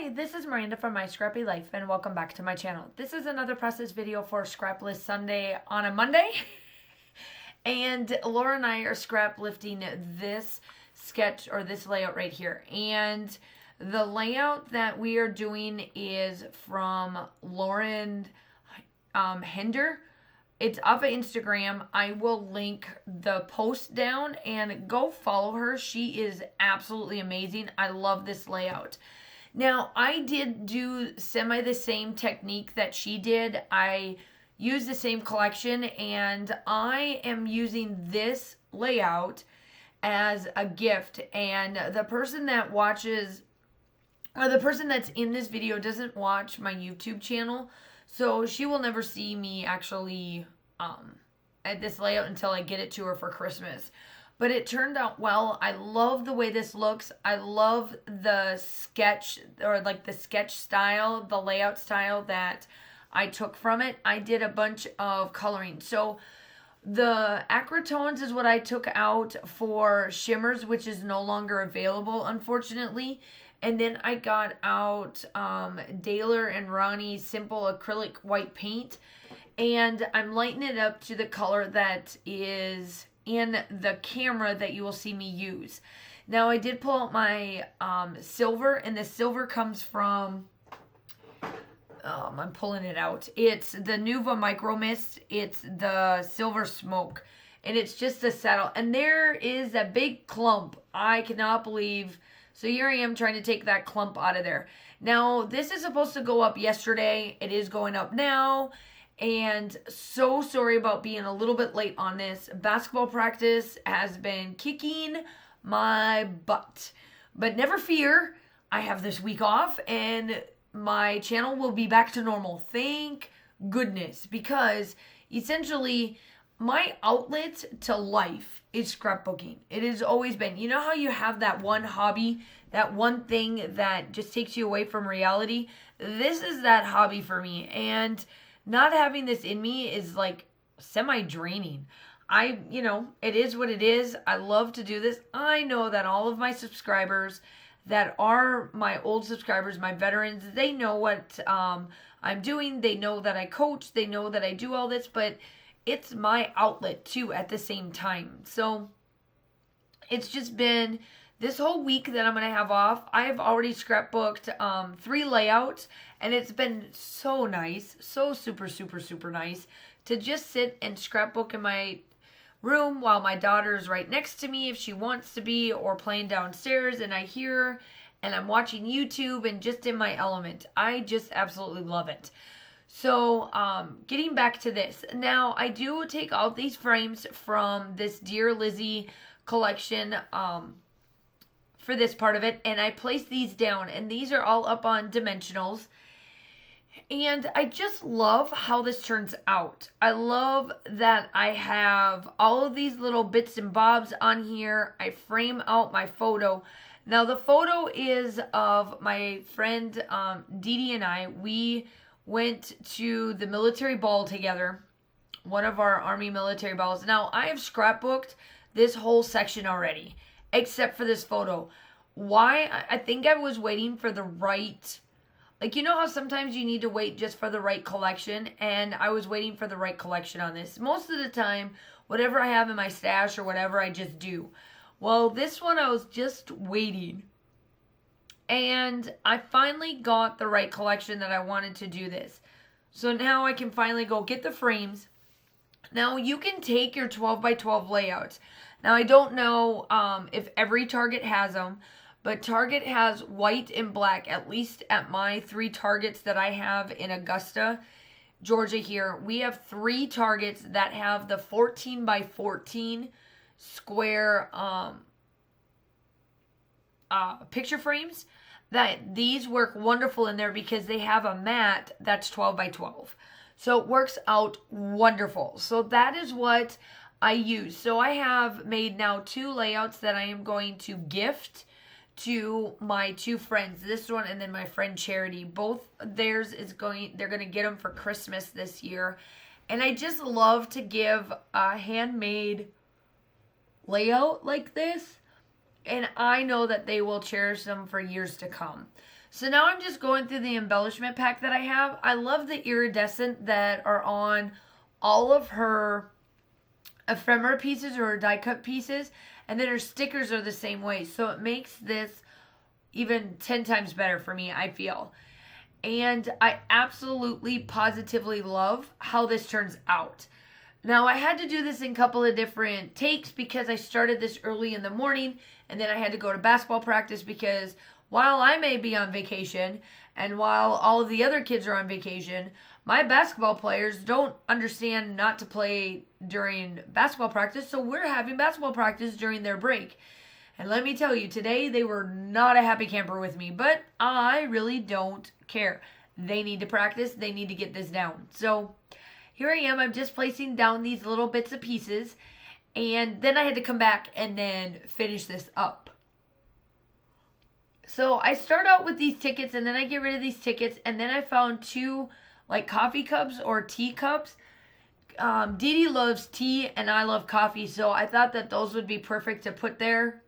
Hi, this is Miranda from My Scrappy Life and welcome back to my channel. This is another process video for Scrapless Sunday on a Monday. And Laura and I are scrap lifting this sketch or this layout right here. And the layout that we are doing is from Lauren Hender. It's up on Instagram. I will link the post down and go follow her. She is absolutely amazing. I love this layout. Now, I did do semi the same technique that she did. I used the same collection, and I am using this layout as a gift. And the person that watches, or the person that's in this video doesn't watch my YouTube channel, so she will never see me actually at this layout until I get it to her for Christmas. But it turned out well. I love the way this looks. I love the sketch, or like the sketch style, the layout style that I took from it. I did a bunch of coloring. So the acrytones is what I took out for shimmers, which is no longer available, unfortunately. And then I got out Daler and Ronnie's simple acrylic white paint. And I'm lightening it up to the color that is in the camera that you will see me use. Now, I did pull out my silver, and the silver comes from, I'm pulling it out. It's the Nuva Micro Mist. It's the Silver Smoke, and it's just a settle. And there is a big clump. I cannot believe. So here I am trying to take that clump out of there. Now, this is supposed to go up yesterday. It is going up now. And so sorry about being a little bit late on this. Basketball practice has been kicking my butt. But never fear, I have this week off and my channel will be back to normal. Thank goodness. Because essentially, my outlet to life is scrapbooking. It has always been. You know how you have that one hobby, that one thing that just takes you away from reality? This is that hobby for me. And not having this in me is like semi-draining. It is what it is. I love to do this. I know that all of my subscribers that are my old subscribers, my veterans, they know what I'm doing. They know that I coach. They know that I do all this, but it's my outlet too at the same time. So it's just been this whole week that I'm going to have off. I have already scrapbooked 3 layouts, and it's been so nice, so super, super, super nice to just sit and scrapbook in my room while my daughter is right next to me if she wants to be, or playing downstairs and I hear her and I'm watching YouTube and just in my element. I just absolutely love it. So getting back to this. Now, I do take out these frames from this Dear Lizzie collection for this part of it, and I place these down, and these are all up on dimensionals. And I just love how this turns out. I love that I have all of these little bits and bobs on here. I frame out my photo. Now, the photo is of my friend Dee Dee and I. We went to the military ball together, one of our Army military balls. Now, I have scrapbooked this whole section already, except for this photo. Why? I think I was waiting for the right, like, you know how sometimes you need to wait just for the right collection, and I was waiting for the right collection on this. Most of the time, whatever I have in my stash or whatever, I just do. Well, this one I was just waiting, and I finally got the right collection that I wanted to do this. So now I can finally go get the frames. Now, you can take your 12 by 12 layouts. Now, I don't know if every Target has them, but Target has white and black, at least at my 3 Targets that I have in Augusta, Georgia here. We have 3 Targets that have the 14 by 14 square picture frames. That these work wonderful in there because they have a mat that's 12 by 12. So it works out wonderful. So that is what I use. So I have made now 2 layouts that I am going to gift to my 2 friends. This one and then my friend Charity. Both theirs is they're going to get them for Christmas this year. And I just love to give a handmade layout like this. And I know that they will cherish them for years to come. So now I'm just going through the embellishment pack that I have. I love the iridescent that are on all of her ephemera pieces or die cut pieces. And then her stickers are the same way. So it makes this even 10 times better for me, I feel. And I absolutely, positively love how this turns out. Now, I had to do this in a couple of different takes because I started this early in the morning. And then I had to go to basketball practice because while I may be on vacation and while all of the other kids are on vacation, my basketball players don't understand not to play during basketball practice, so we're having basketball practice during their break. And let me tell you, today they were not a happy camper with me, but I really don't care. They need to practice. They need to get this down. So here I am. I'm just placing down these little bits of pieces, and then I had to come back and then finish this up. So I start out with these tickets, and then I get rid of these tickets, and then I found two like coffee cups or tea cups. Dee Dee loves tea, and I love coffee, so I thought that those would be perfect to put there.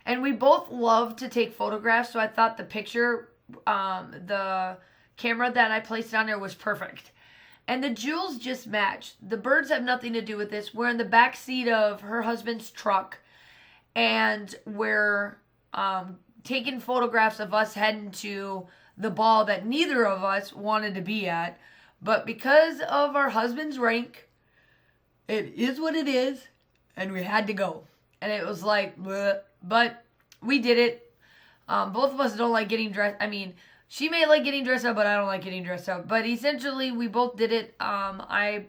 And we both love to take photographs, so I thought the picture, the camera that I placed on there was perfect. And the jewels just match. The birds have nothing to do with this. We're in the back seat of her husband's truck, and we're taking photographs of us heading to the ball that neither of us wanted to be at. But because of our husband's rank, it is what it is, and we had to go. And it was like, bleh, but we did it. Both of us don't like getting dressed. I mean, she may like getting dressed up, but I don't like getting dressed up. But essentially, we both did it. I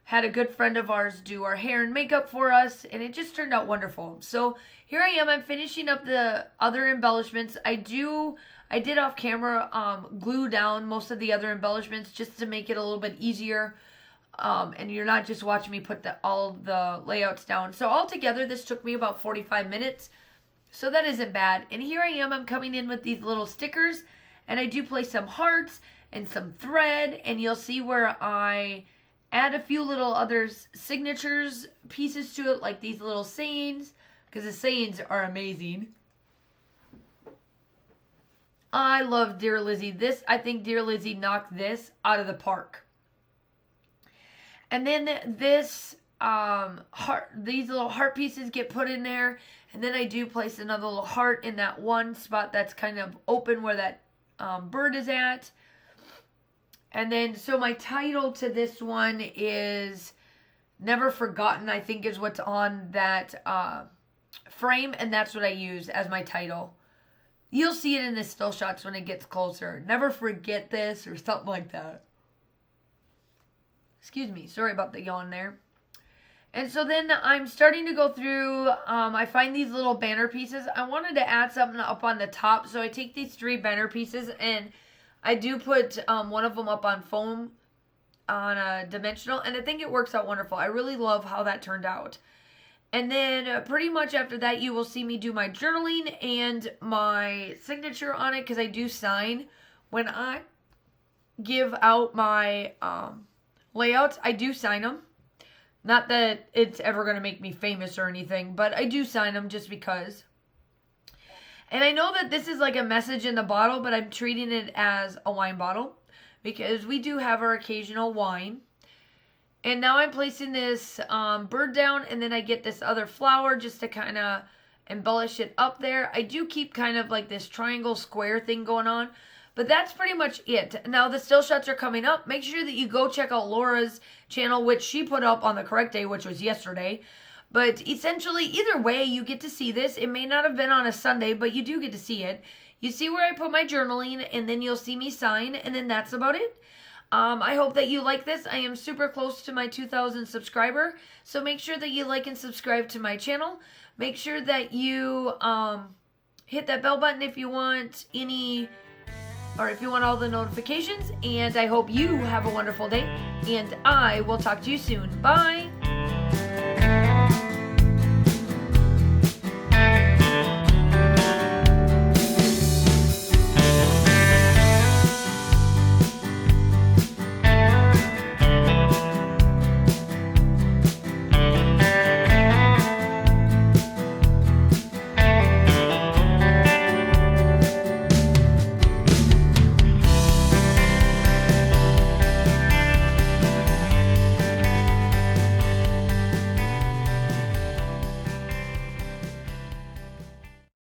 had a good friend of ours do our hair and makeup for us, and it just turned out wonderful. So here I am. I'm finishing up the other embellishments. I did off camera glue down most of the other embellishments just to make it a little bit easier. And you're not just watching me put all the layouts down. So altogether, this took me about 45 minutes. So that isn't bad. And here I am. I'm coming in with these little stickers. And I do place some hearts and some thread. And you'll see where I add a few little other signatures pieces to it, like these little sayings, because the sayings are amazing. I love Dear Lizzie. I think Dear Lizzie knocked this out of the park. And then this these little heart pieces get put in there, and then I do place another little heart in that one spot that's kind of open where that bird is at. And then, so my title to this one is Never Forgotten, I think is what's on that frame, and that's what I use as my title. You'll see it in the still shots when it gets closer. Never forget this, or something like that. Excuse me, sorry about the yawn there. And so then I'm starting to go through, I find these little banner pieces. I wanted to add something up on the top, so I take these 3 banner pieces, and I do put one of them up on foam, on a dimensional, and I think it works out wonderful. I really love how that turned out. And then pretty much after that, you will see me do my journaling and my signature on it, because I do sign. When I give out my layouts, I do sign them. Not that it's ever going to make me famous or anything, but I do sign them just because. And I know that this is like a message in the bottle, but I'm treating it as a wine bottle because we do have our occasional wine. And now I'm placing this bird down, and then I get this other flower just to kind of embellish it up there. I do keep kind of like this triangle square thing going on, but that's pretty much it. Now the still shots are coming up. Make sure that you go check out Laura's channel, which she put up on the correct day, which was yesterday. But essentially, either way, you get to see this. It may not have been on a Sunday, but you do get to see it. You see where I put my journaling, and then you'll see me sign, and then that's about it. I hope that you like this. I am super close to my 2,000 subscriber, so make sure that you like and subscribe to my channel. Make sure that you hit that bell button if you want if you want all the notifications, and I hope you have a wonderful day, and I will talk to you soon. Bye!